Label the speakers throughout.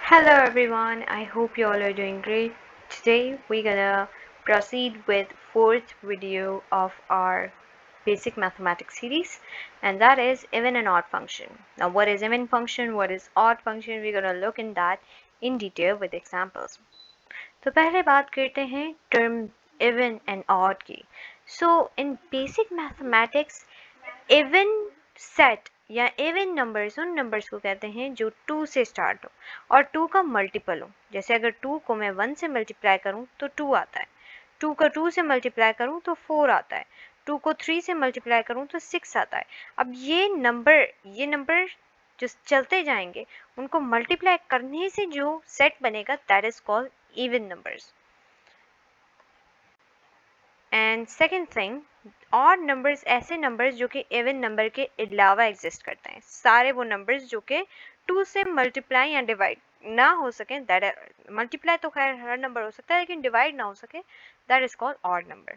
Speaker 1: Hello everyone, I hope you all are doing great. Today we're gonna proceed with fourth video of our basic mathematics series, and that is even and odd function. Now what is even function, what is odd function, we're gonna look in that in detail with examples. तो पहले बात करते हैं term even and odd की. So in basic mathematics, even set या even numbers उन numbers को कहते हैं जो 2 से स्टार्ट हो और 2 का मल्टीपल हो. जैसे अगर 2 को मैं 1 से मल्टीप्लाई करूं तो 2 आता है, 2 को 2 से मल्टीप्लाई करूं तो 4 आता है, 2 को 3 से मल्टीप्लाई करूं तो 6 आता है. अब ये नंबर जो चलते जाएंगे उनको मल्टीप्लाई करने से जो सेट बनेगा that is called even numbers. And second thing, odd numbers ऐसे नंबर्स जो कि इवन नंबर के अलावा एग्जिस्ट करते हैं. सारे वो नंबर्स जो कि 2 से मल्टीप्लाई या डिवाइड ना हो सके, दैट मल्टीप्लाई तो खैर हर नंबर हो सकता है लेकिन डिवाइड ना हो सके, that is called odd number.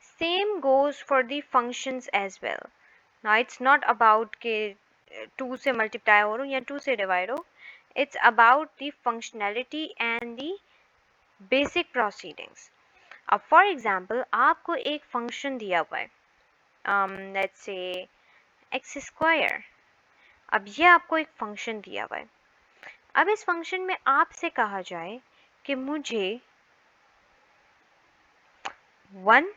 Speaker 1: Same goes for the functions as well. Now it's not about के 2 से मल्टीप्लाई हो या 2 से डिवाइड हो, it's about the functionality and the basic proceedings. अब फॉर एग्जाम्पल आपको एक फंक्शन दिया हुआ है, लेट्स से एक्स स्क्वायर. अब ये आपको एक फंक्शन दिया हुआ है. अब इस फंक्शन में आपसे कहा जाए कि मुझे 1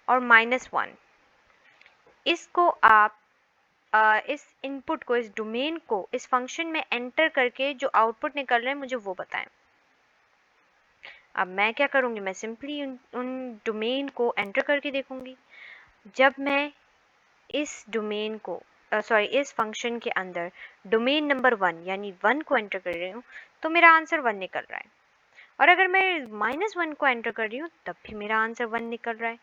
Speaker 1: और -1 इसको आप इस इनपुट को, इस डोमेन को इस फंक्शन में एंटर करके जो आउटपुट निकल रहे हैं मुझे वो बताएं. अब मैं क्या करूँगी, मैं सिंपली उन डोमेन को एंटर करके देखूँगी. जब मैं इस डोमेन को इस फंक्शन के अंदर डोमेन नंबर 1 यानी 1 को एंटर कर रही हूँ तो मेरा आंसर 1 निकल रहा है, और अगर मैं -1 को एंटर कर रही हूँ तब भी मेरा आंसर 1 निकल रहा है.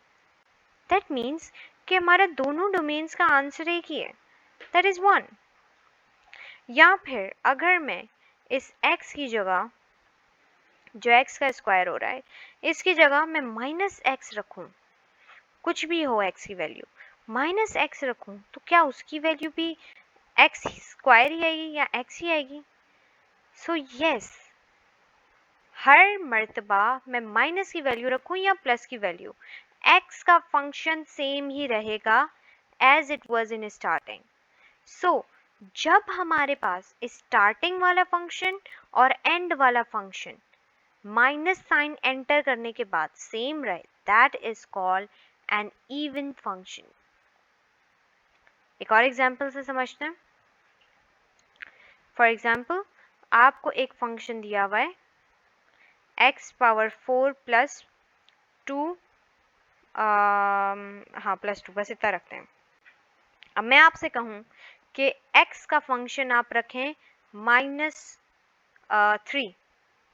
Speaker 1: दैट मीन्स कि हमारा दोनों डोमेन्स का आंसर एक ही है, दैट इज 1. या फिर अगर मैं इस x की जगह, जो x का स्क्वायर हो रहा है, इसकी जगह मैं -x रखूँ, कुछ भी हो x की वैल्यू, -x रखूँ, तो क्या उसकी वैल्यू भी x स्क्वायर ही आएगी या x ही आएगी? सो यस, हर मर्तबा मैं माइनस की वैल्यू रखूँ या प्लस की वैल्यू, x का फंक्शन सेम ही रहेगा as it was in starting. So जब हमारे पास स्टार्टिंग वाला फंक्शन और एंड वाला फंक्शन माइनस साइन एंटर करने के बाद सेम रहे, that is called an even function. एक और एग्जाम्पल से समझते हैं. फॉर एग्जाम्पल आपको एक फंक्शन दिया हुआ है x पावर 4 प्लस 2, हाँ प्लस 2, बस इतना रखते हैं. अब मैं आपसे कहूँ कि x का फंक्शन आप रखें -3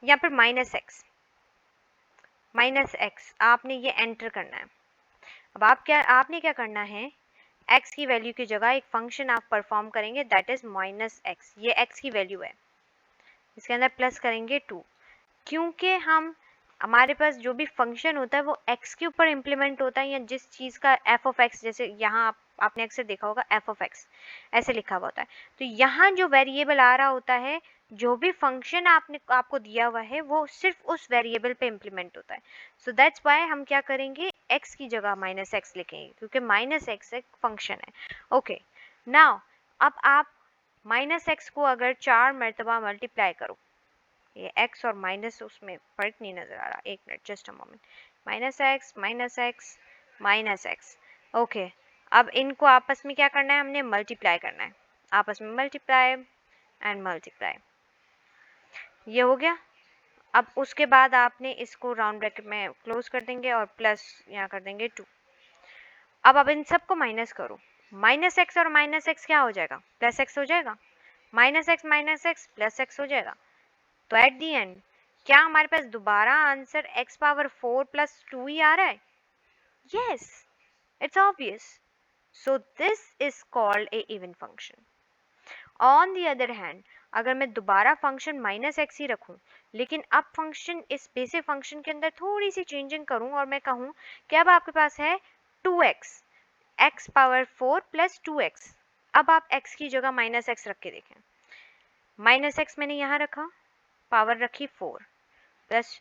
Speaker 1: या फिर -x, आपने ये एंटर करना है. अब आपने क्या करना है, x की वैल्यू की जगह एक फंक्शन आप परफॉर्म करेंगे दैट इज -x. ये x की वैल्यू है, इसके अंदर प्लस करेंगे 2, क्योंकि हमारे पास जो भी फंक्शन होता है वो x के ऊपर इम्प्लीमेंट होता है, या जिस चीज़ का f ऑफ x, जैसे यहाँ आपने अक्सर देखा होगा f ऑफ x ऐसे लिखा हुआ होता है, तो यहाँ जो वेरिएबल आ रहा होता है, जो भी फंक्शन आपको दिया हुआ है वो सिर्फ उस वेरिएबल पे इम्प्लीमेंट होता है. सो दैट्स वाई हम क्या करेंगे, x की जगह -x लिखेंगे क्योंकि -x एक फंक्शन है. ओके, नाउ अब आप -x को अगर 4 मरतबा मल्टीप्लाई करो, ये x और माइनस उसमें फर्क नहीं नज़र आ रहा, एक minute, just a moment, -x. Okay, अब इनको आपस में क्या करना है, हमने मल्टीप्लाई करना है, आपस में मल्टीप्लाई एंड मल्टीप्लाई. ये हो गया. अब उसके बाद आपने इसको राउंड ब्रैकेट में क्लोज कर देंगे और प्लस यहाँ कर देंगे 2. अब इन सबको माइनस करो, -x और -x क्या हो जाएगा, +x हो जाएगा, -x +x हो जाएगा. तो एट दी एंड क्या हमारे पास दोबारा आंसर x पावर 4 प्लस 2 ही आ रहा है? Yes, it's obvious. So this is called a even function. On the other hand, अगर मैं दोबारा फंक्शन -x ही रखूं, लेकिन अब फंक्शन, इस बेसिक फंक्शन के अंदर थोड़ी सी चेंजिंग करूं और मैं कहूं कि अब आपके पास है 2x, x power 4 plus 2x. अब आप x की जगह -x रख के देखें, माइनस एक्स मैंने यहाँ रखा, पावर रखी 4 प्लस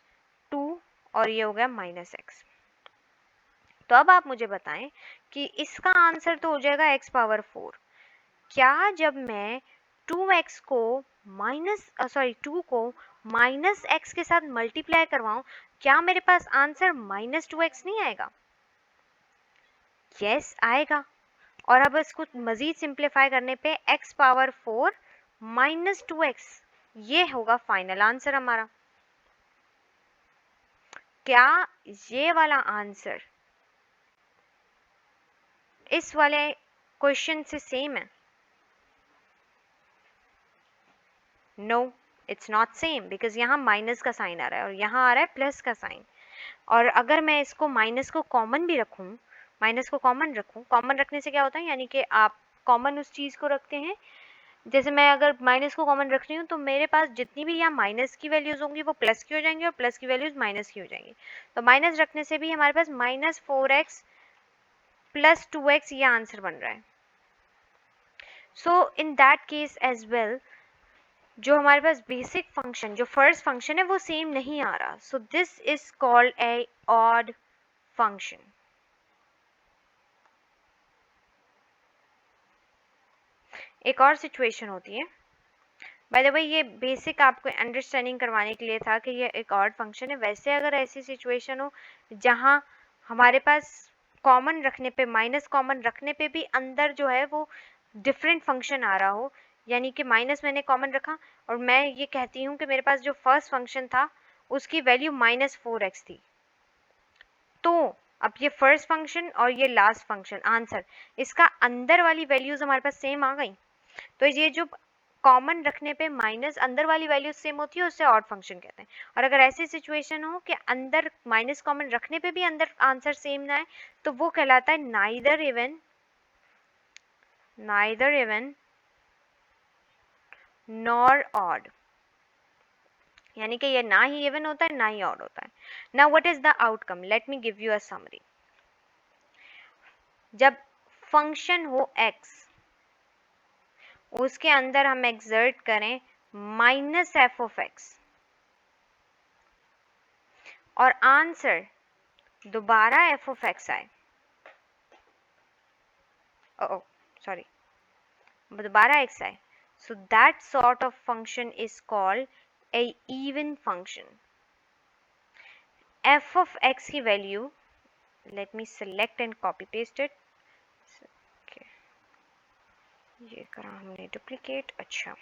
Speaker 1: 2 और ये हो गया माइनस एक्स। तो अब आप मुझे बताएं कि इसका आंसर तो हो जाएगा x पावर 4। क्या जब मैं 2x को टू को माइनस एक्स के साथ मल्टीप्लाई करवाऊं, क्या मेरे पास आंसर माइनस 2x नहीं आएगा? यस आएगा। और अब इसको मजीद सिंप्लीफाई करने पे x पावर 4 माइनस 2x, ये होगा फाइनल आंसर हमारा। क्या ये वाला आंसर इस वाले क्वेश्चन से सेम है? No, it's not same, because यहाँ माइनस का साइन आ रहा है और यहाँ आ रहा है प्लस का साइन। और अगर मैं इसको माइनस को कॉमन भी रखूँ, माइनस को कॉमन रखूँ, कॉमन रखने से क्या होता है, यानी कि आप कॉमन उस चीज़ को रखते हैं, जैसे मैं अगर माइनस को कॉमन रख रही हूँ तो मेरे पास जितनी भी यहाँ माइनस की वैल्यूज़ होंगी वो प्लस की हो जाएंगी और प्लस की वैल्यूज़ माइनस की हो जाएंगी। तो माइनस रखने से भी हमारे पास माइनस 4x प्लस 2x ये आंसर बन रहा है। So in that case as well, जो हमारे पास बेसिक फंक्शन, जो फर्स्ट फंक्शन है वो सेम नहीं आ रहा। So this is called a odd function. एक और सिचुएशन होती है, बाय द वे ये बेसिक आपको अंडरस्टैंडिंग करवाने के लिए था कि ये एक ऑड फंक्शन है। वैसे अगर ऐसी सिचुएशन हो जहाँ हमारे पास कॉमन रखने पे, माइनस कॉमन रखने पे भी अंदर जो है वो डिफरेंट फंक्शन आ रहा हो, यानी कि माइनस मैंने कॉमन रखा और मैं ये कहती हूँ कि मेरे पास जो फर्स्ट फंक्शन था उसकी वैल्यू माइनस 4x थी, तो अब ये फर्स्ट फंक्शन और ये लास्ट फंक्शन आंसर, इसका अंदर वाली वैल्यूज हमारे पास सेम आ गई। तो ये जो कॉमन रखने पे माइनस अंदर वाली वैल्यू सेम होती है, उससे ऑड फंक्शन कहते हैं। और अगर ऐसी सिचुएशन हो कि अंदर माइनस कॉमन रखने पे भी अंदर आंसर सेम ना है, तो वो कहलाता है नाइदर इवन नॉर ऑड, यानी कि ये ना ही इवन होता है ना ही ऑड होता है। Now what is the outcome, let me give you a summary. जब फंक्शन हो x, उसके अंदर हम एक्सर्ट करें माइनस एफ ऑफ एक्स और आंसर दोबारा एफ ऑफ एक्स आए, सॉरी दोबारा एक्स आए, so that sort of function is called a even function. F of x की value, let me select and copy paste it, ये करा हमने duplicate. अच्छा,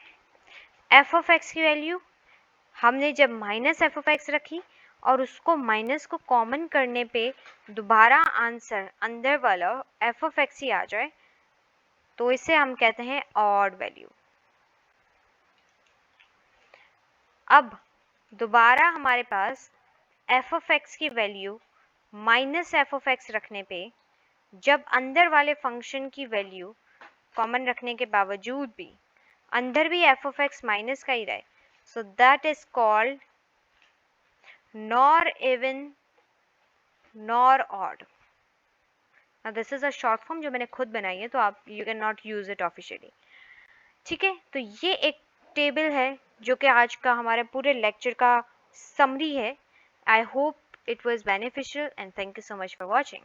Speaker 1: एफ ऑफ एक्स की वैल्यू हमने जब माइनस एफ ऑफ एक्स रखी और उसको माइनस को कॉमन करने पे दोबारा आंसर अंदर वाला एफ ऑफ एक्स ही आ जाए, तो इसे हम कहते हैं ऑड वैल्यू। अब दोबारा हमारे पास एफ ऑफ एक्स की value minus f of x रखने पे जब अंदर वाले फंक्शन की वैल्यू कॉमन रखने के बावजूद भी अंदर भी एफ ऑफ एक्स माइनस का ही रहे, so that is called nor even nor odd. This is a short form जो मैंने खुद बनाई है, तो आप you can not use it officially. ठीक है, तो ये एक टेबल है जो कि आज का हमारे पूरे लेक्चर का समरी है। I hope it was beneficial and thank you so much for watching.